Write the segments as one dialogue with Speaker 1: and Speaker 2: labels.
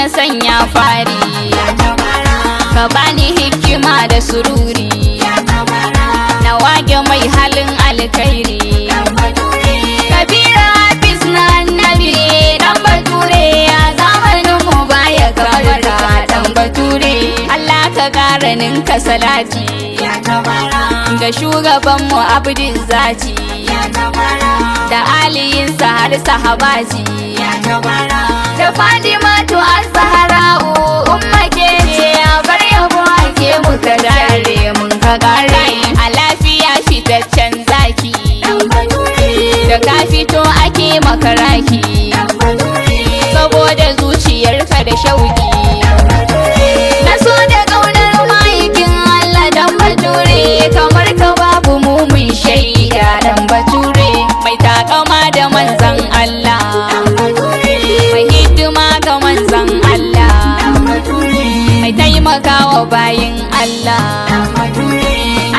Speaker 1: na sanya fari, ka bani hikima da sururi, na wage mai halin alkhairi. Kabira Hafiz na annabi dan bature, a zamanin mu baya kamar ka dan bature. Allah ka ƙara ninka salati ga shugabanmu Abdul Zati da aliyinsa har sahabati, da Fatimatu az-Zahra'u umma ke ce a bar yabo ake muka dare mun ka kare. A lafiya fitaccen zaki, da ka fito ake makaraki, saboda zuciyarka da shauki. Na so da ƙaunar ma'aikin Allah dan bature, kamar ka babu mu mun shaida dan bature. Mai takama da manzan Allah, mai hidima ga manzan Allah, mai taimakawa bayin Allah.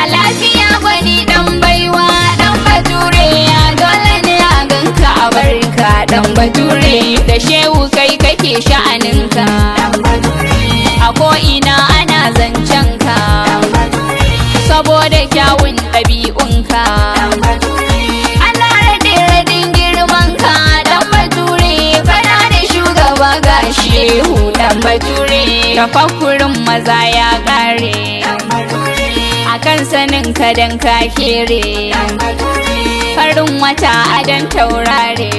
Speaker 1: A lafiya gwani dan baiwa dan bature, dole ne a ganka a barka dan bature. Da shehu kai kake sha'aninka, a ko'ina ana zancen ka, saboda kyawun ɗabi'unka. Ana raɗin girman ka dan bature, kana da shugaba ga shehu dan bature. Tafakkurin maza ya ƙare, akan sanin ka dan ka kere, farin wata adan taurare.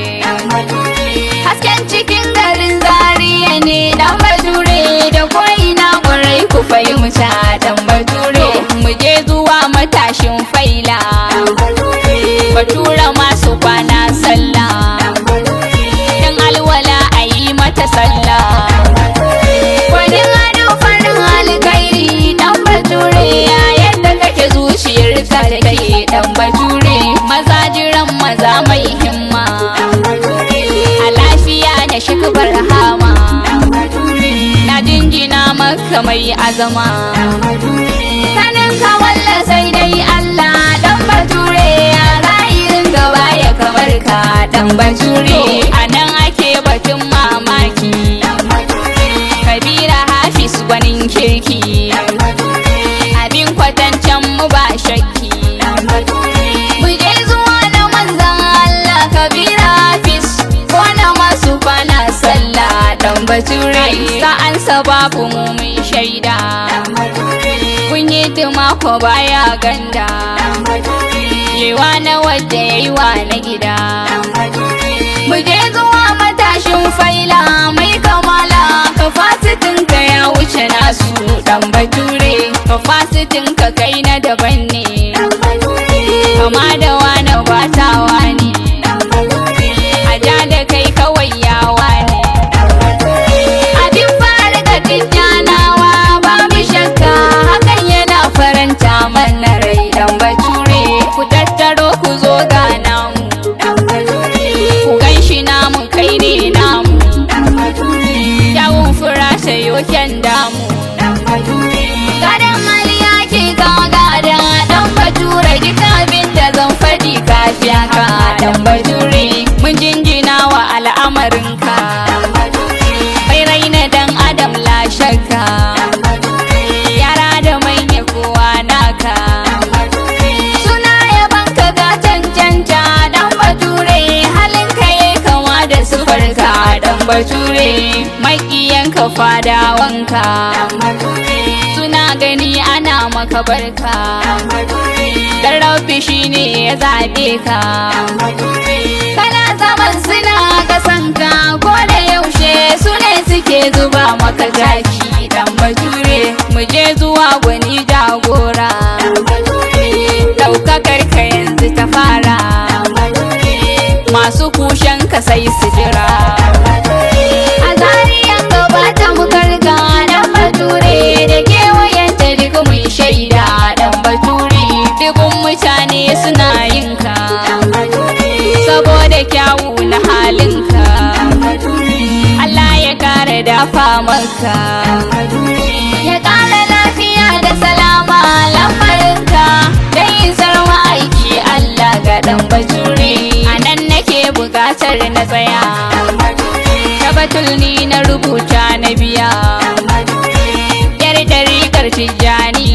Speaker 1: Hasken cikin garin Zaria ne dan bature, da ko'ina ƙwarai ku fahimta dan bature. Mu je zuwa matashin faila, batura masu kwana sallah, dan alwala a yi mata sallah. Gwanin ado farin alkairi dan bature, yadda kake zuciyarka da take dan bature. Maza jiran maza mai himma, a lafiya da shakbar hama, na jinjina maka mai azama. Kanin ka walla sai dai Allah dan bature, a zahirin gaba ya kamar ka dan bature. A nan ake batun mamaki, Kabira Hafiz gwanin kirki, abin kwatancen mu ba shakki. Mu je zuwa na manzan Allah Kabira Hafiz, ko na masu kwana sallah dan bature. Sa'ansa babu mu mun shaida, kun yi ko baya ganda, yewa na wadda yayi wa na gida. Mu je zuwa matashin faila mai kamala, kafasitin ka ya wuce nasu dan bature. Kafasitin ka kai na daban ne, kama da wani batawa ne, a ja da kai kawai yawa ne. Abin fara ga tijjanawa babu shakka, hakan yana faranta mana rai dan bature. Ku tattaro ku zo ga namu, ku ganshi namu kai ne namu, kyawun fura sayo kyan damu. Gadon aliya ke gagada dan bature, duk abin da zan faɗi kafiya ka dan bature. Mun jinjina wa al'amarinka, bai raina dan adam la shakka, yara da manya kowa naka. Suna yaban ka ga cancanta dan bature, halin ka yi kama da sufarka dan bature. Maƙiyanka fadawanka, suna gani ana maka barka, dan rabbi shine ya zaɓe ka. Kana zaman suna kasanka, ko da yaushe su ne suke zuba maka taki dan bature. Mu je zuwa gwani jagora, ɗaukakar ka yanzu ta fara, masu kushen ka sai su jira. A Zariyan gaba ta mukarga dan bature, da kewayenta duk mun shaida dan bature. Dukun mutane suna yin ka, saboda kyawu na halinka. Allah ya kara dafa maka, ya kara lafiya da salama lamarinka, dan isar ma'aiki Allah ga dan bature. A nan nake bukatar na tsaya, batul ni na rubuta na biya yar dariƙar tijjani